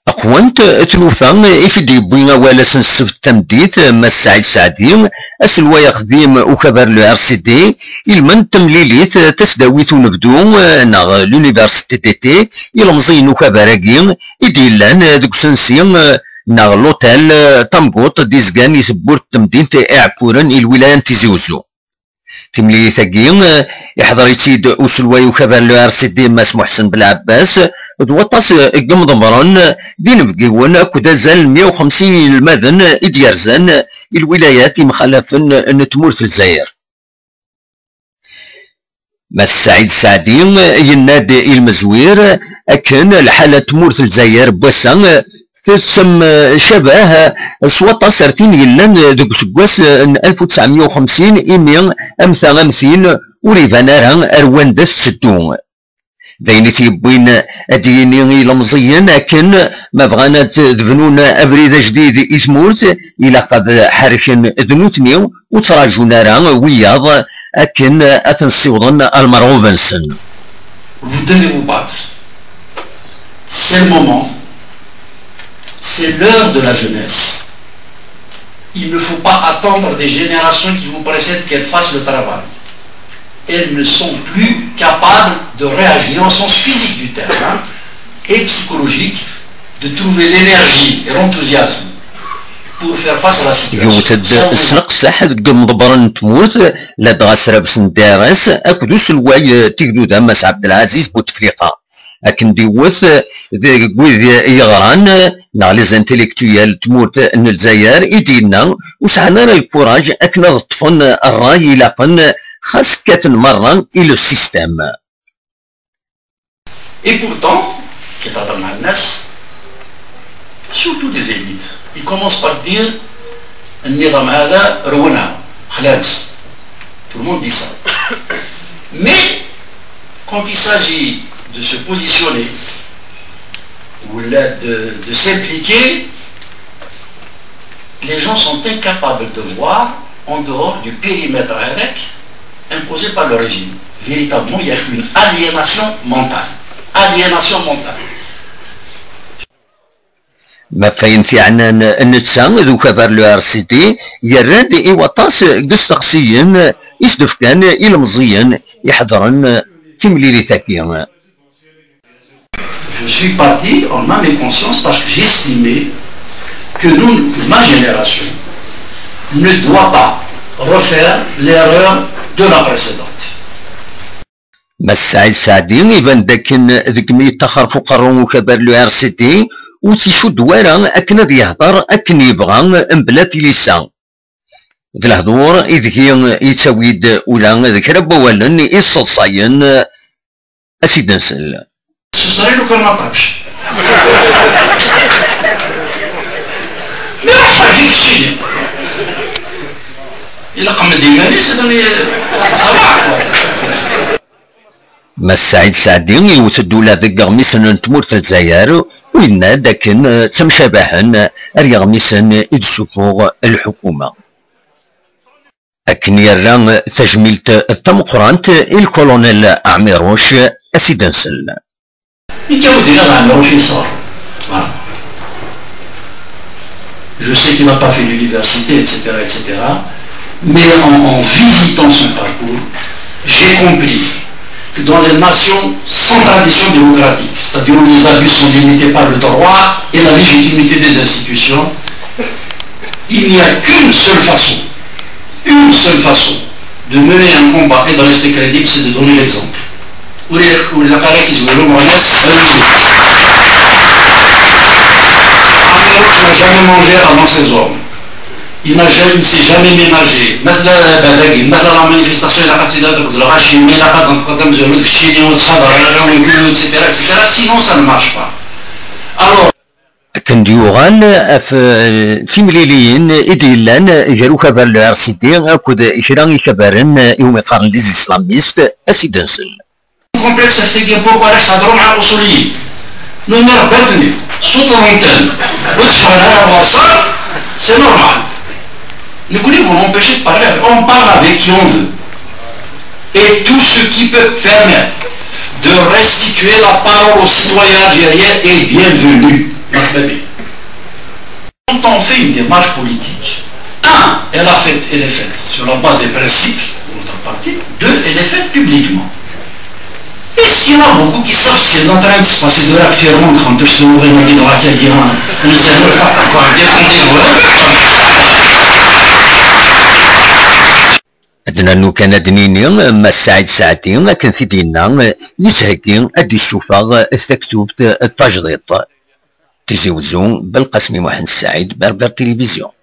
أقوانت تلوفا إفدي بوين والاس السبت تمديت ما السعيد سعدي أسلوا قديم وكبر لو ار سي دي المن تمليليت تسداويت ونبدو ناغ لونيفرسيتي دي تي يلمزين وكبراكي إديلان دوك سنسي ناغ لوتيل تامبوط ديزكان يثبور تمدينت إعكورن الولاية تيزي وزو تملي ثقي يحضر يتيد أسلوى وكبر لو ار سي دي ماس محسن بالعباس دوطاس قم ضمران دين بقيون كدا زال 150 المدن إديارزان الولايات مخالفن نتمور في الجزائر ماس سعيد سعدي ينادي المزوير أكن الحالة تمور في الجزائر بوسان تسم شبه سواطا سرتين يلان دوك سكواس 1950 إيمي أمثا غمثين وريفانارا أروان داس ستون داين تيبوين أديني لمزيان أكن ما بغانا تدفنونا أبريد جديد إثمورت إلا قد حركن ذنوتني وتراجونا راه وياض أكن أتنصيوضن المرغوبنسن. Vous devez vous battre. C'est le moment. C'est l'heure de la jeunesse. Il ne faut pas attendre des générations qui vous précèdent qu'elles fassent le travail. Elles ne sont plus capables de réagir en sens physique du terme et psychologique, de trouver l'énergie et l'enthousiasme pour faire face à la situation. يوتد السلق ساحة قم ضبرن تموت لا دغاسرة بس ندارس أكدو سلواي تيكدو دامس عبد العزيز بوتفليقة أكن ديوث قويد يغران نا لي زانتيليكتويال تموت ان الجزائر ايدينا وسعنا الكوراج أكن نطفن الراي لاقن خاص كاتن مرة إلى السيستم. Et pourtant, كتهضر مع الناس surtout des élites, ils commencent par dire النظام هذا رونها خلاص. Tout le monde dit ça. Mais quand il s'agit de se positionner ou de s'impliquer, les gens sont incapables de voir en dehors du périmètre imposé par le régime. Véritablement, il y a une aliénation mentale. Aliénation mentale. ما فاين في عنا النتسا ذو كبر لو ار سي دي يراد إيواطاس قستقسيا يسدف كان إلمزيا يحضرن كمليلي ثاكيا. Je suis parti en âme et conscience parce que j'estimais que ma génération ne doit pas refaire l'erreur de la précédente. ما السعيد سعدي يبان داكن ذيك مي يتاخر فوق الروم وكبر لو ار سي دي وتيشد ورا اكن يهضر اكن يبغى بلا تيليسان ذ الهضور اذ هي يتسويد ولا ذكر بوالن يصصاين اسيد نسل صصاين لو كان ما طابش ما راح فيك شيء إلا قمة ديماني سدني صباح. ما السعيد سعدي يوثد ولا ذك غميسن تمور في الجزائر وإن داكن تمشابهن أريا غميسن يدسوفو الحكومة أكن يرى تجميلت التمقرانت الكولونيل عميروش أسيدنسل يتعود إلى عميروش يصار. Je sais qu'il n'a pas fait l'université, etc., etc., mais en visitant son parcours, j'ai compris que dans les nations sans tradition démocratique, c'est-à-dire où les abus sont limités par le droit et la légitimité des institutions, il n'y a qu'une seule façon de mener un combat et de rester crédible, c'est de donner l'exemple. Où les appareils qui se veulent Amiroche n'a jamais mangé avant ses hommes. Il ne s'est jamais ménagé. Maintenant, la manifestation est la catégorie de l'Arachi, mais la part d'entre eux, etc. Sinon, ça ne marche pas. Alors, كان ديوغان في مليليين إديلان يجرو كبر لو ار سي دي أكود إشران كبرن يوم يقارن ليز إسلاميست أسيدنسل. complexe احتاجين بوكو علاش تهضروا مع الأصوليين. نمر بدني صوت الرنتان وتفعل هذا وصار c'est normal. Ne voulez-vous m'empêcher de parler? On parle avec qui on veut. Et tout ce qui peut permettre de restituer la parole aux citoyens algériens est bienvenu. Quand on fait une démarche politique, un, elle est faite sur la base des principes de notre parti. Deux, elle est faite publiquement. Puisqu'il y en a beaucoup qui savent ce qui est en train de se passer de là actuellement, quand je suis ouvert ma vie dans la Cadira, on essaie de faire encore عندنا نو كان دنيني ما الساعد ساعتين كان سيدينا يسهكي ادي الشوفة تكتوبة التجريط تزوزون بالقسم محمد السعيد بربر تلفزيون.